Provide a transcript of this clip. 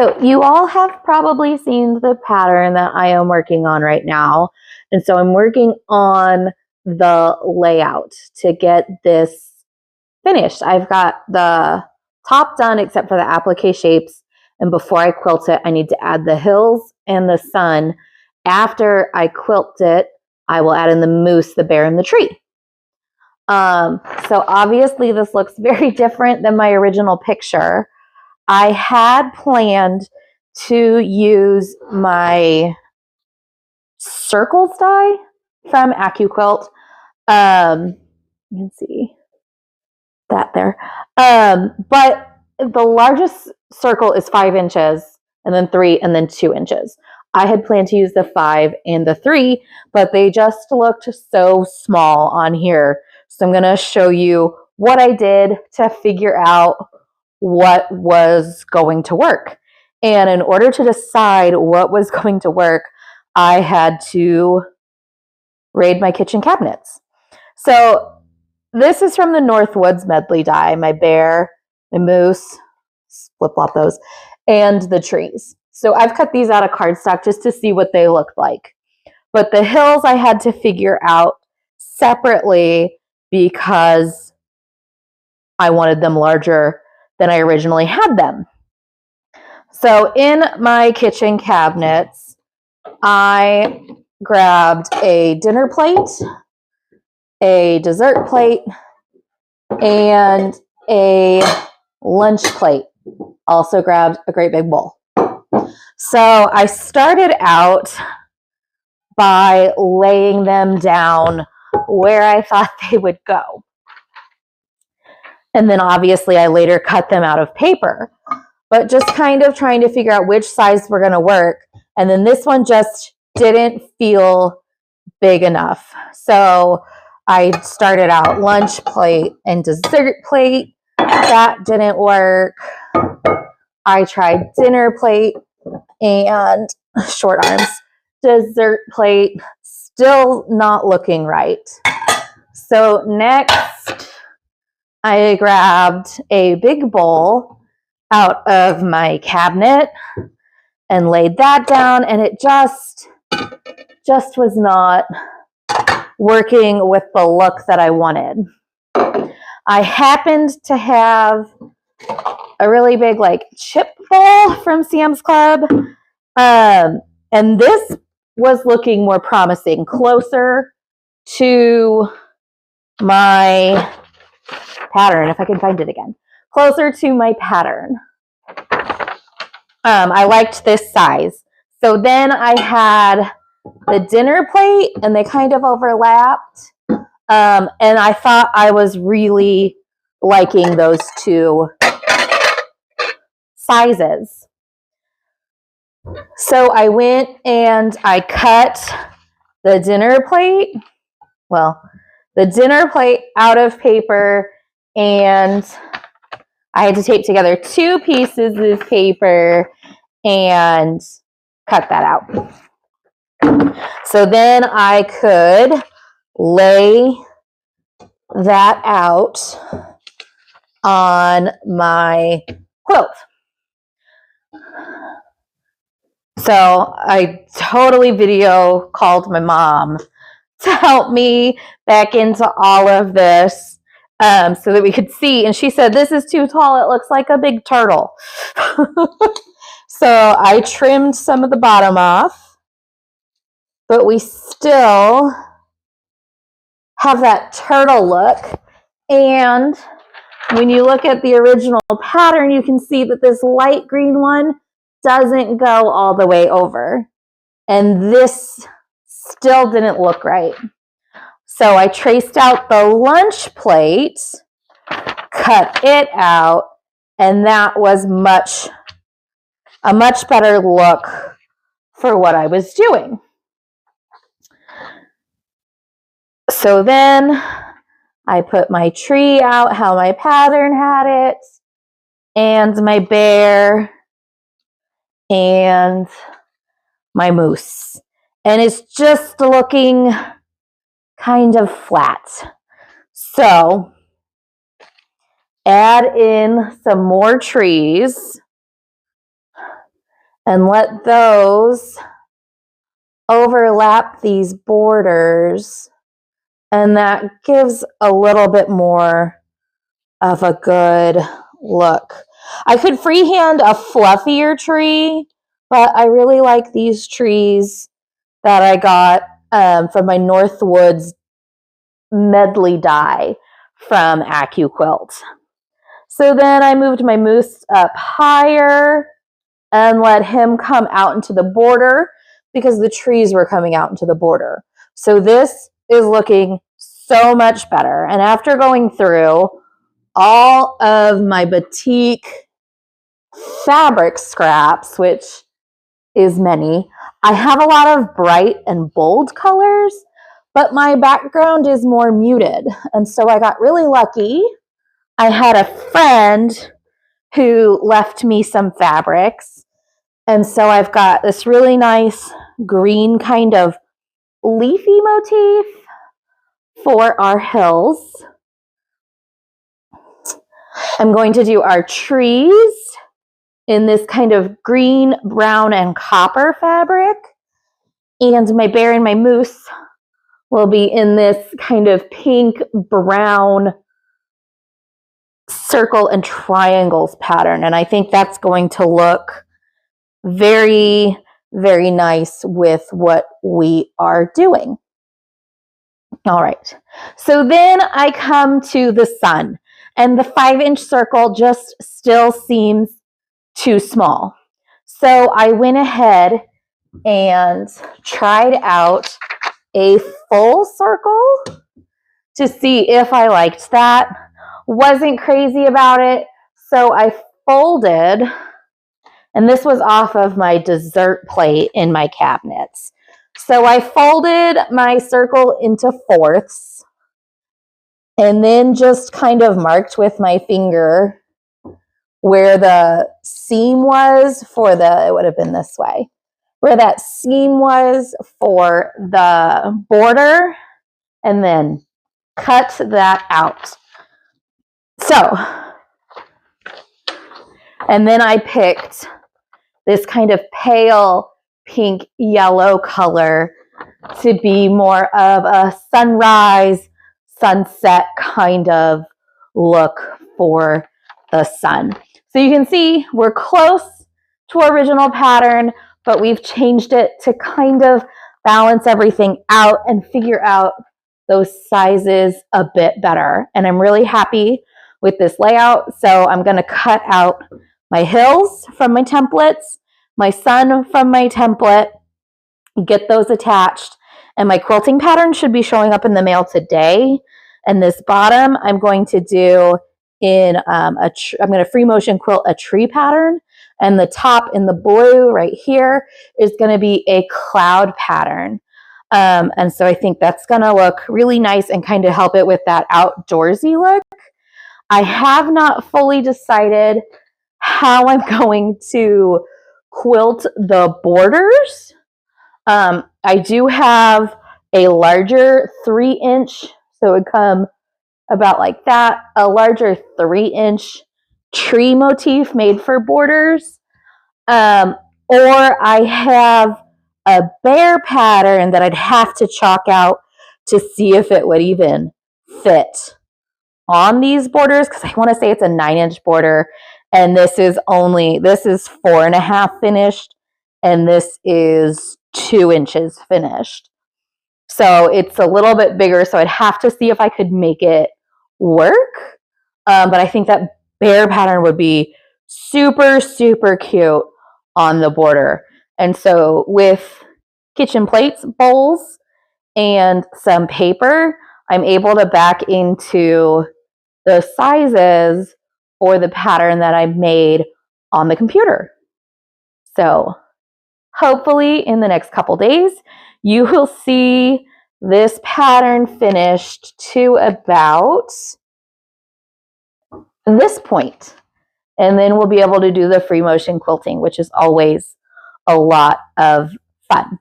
So you all have probably seen the pattern that I am working on right now. And so I'm working on the layout to get this finished. I've got the top done except for the applique shapes. And before I quilt it, I need to add the hills and the sun. After I quilt it, I will add in the moose, the bear, and the tree. So obviously this looks very different than my original picture. I had planned to use my circles die from AccUquilt. You can see that there. But the largest circle is 5 inches, and then 3, and then 2 inches. I had planned to use the 5 and the 3, but they just looked so small on here. So I'm going to show you what I did to figure out what was going to work. And in order to decide what was going to work, I had to raid my kitchen cabinets. So this is from the Northwoods Medley die, my bear, my moose, flip-flop those, and the trees. So I've cut these out of cardstock just to see what they look like. But the hills I had to figure out separately because I wanted them larger than I originally had them. So in my kitchen cabinets, I grabbed a dinner plate, a dessert plate, and a lunch plate. Also grabbed a great big bowl. So I started out by laying them down where I thought they would go. And then obviously I later cut them out of paper, but just kind of trying to figure out which size were going to work. And then this one just didn't feel big enough. So I started out lunch plate and dessert plate. That didn't work. I tried dinner plate and short arms. Dessert plate, still not looking right. So next, I grabbed a big bowl out of my cabinet and laid that down, and it just was not working with the look that I wanted. I happened to have a really big like chip bowl from Sam's Club, and this was looking more promising, closer to my pattern, if I can find it again. Closer to my pattern. I liked this size. So then I had the dinner plate, and they kind of overlapped. And I thought I was really liking those two sizes. So I went and I cut the dinner plate, out of paper, and I had to tape together 2 pieces of paper and cut that out. So then I could lay that out on my quilt. So I totally video called my mom to help me back into all of this so that we could see. And she said, "This is too tall. It looks like a big turtle." So I trimmed some of the bottom off, but we still have that turtle look. And when you look at the original pattern, you can see that this light green one doesn't go all the way over. And this still didn't look right. So I traced out the lunch plate, cut it out, and that was a much better look for what I was doing. So then I put my tree out how my pattern had it, and my bear, and my moose. And it's just looking kind of flat. So add in some more trees. and let those overlap these borders, and that gives a little bit more of a good look. I could freehand a fluffier tree, but I really like these trees that I got from my Northwoods Medley die from AccUquilt. So then I moved my moose up higher and let him come out into the border because the trees were coming out into the border. So this is looking so much better. And after going through all of my batik fabric scraps, which is many, I have a lot of bright and bold colors, but my background is more muted. And so I got really lucky. I had a friend who left me some fabrics. And so I've got this really nice green kind of leafy motif for our hills. I'm going to do our trees in this kind of green, brown, and copper fabric. And my bear and my moose will be in this kind of pink, brown, circle and triangles pattern. And I think that's going to look very, very nice with what we are doing. All right, so then I come to the sun, and the 5-inch circle just still seems too small. So I went ahead and tried out a full circle to see if I liked that. Wasn't crazy about it, so I folded, and this was off of my dessert plate in my cabinets. So I folded my circle into fourths and then just kind of marked with my finger where the seam was for the, it would have been this way, where that seam was for the border, and then cut that out. So, and then I picked this kind of pale pink yellow color to be more of a sunrise, sunset kind of look for the sun. So you can see we're close to our original pattern, but we've changed it to kind of balance everything out and figure out those sizes a bit better. And I'm really happy with this layout. So I'm going to cut out my hills from my templates, my sun from my template, get those attached, and my quilting pattern should be showing up in the mail today. And this bottom I'm going to do in I'm going to free motion quilt a tree pattern, and the top in the blue right here is going to be a cloud pattern. And so I think that's going to look really nice and kind of help it with that outdoorsy look. I have not fully decided how I'm going to quilt the borders. I do have a larger 3-inch, so it would come about like that, a larger 3-inch tree motif made for borders. Or I have a bear pattern that I'd have to chalk out to see if it would even fit on these borders, because I want to say it's a 9-inch border, and this is 4.5 finished, and this is 2 inches finished. So it's a little bit bigger, so I'd have to see if I could make it work. But I think that bear pattern would be super, super cute on the border. And so with kitchen plates, bowls, and some paper, I'm able to back into the sizes for the pattern that I made on the computer. So hopefully in the next couple days, you will see this pattern finished to about this point. And then we'll be able to do the free motion quilting, which is always a lot of fun.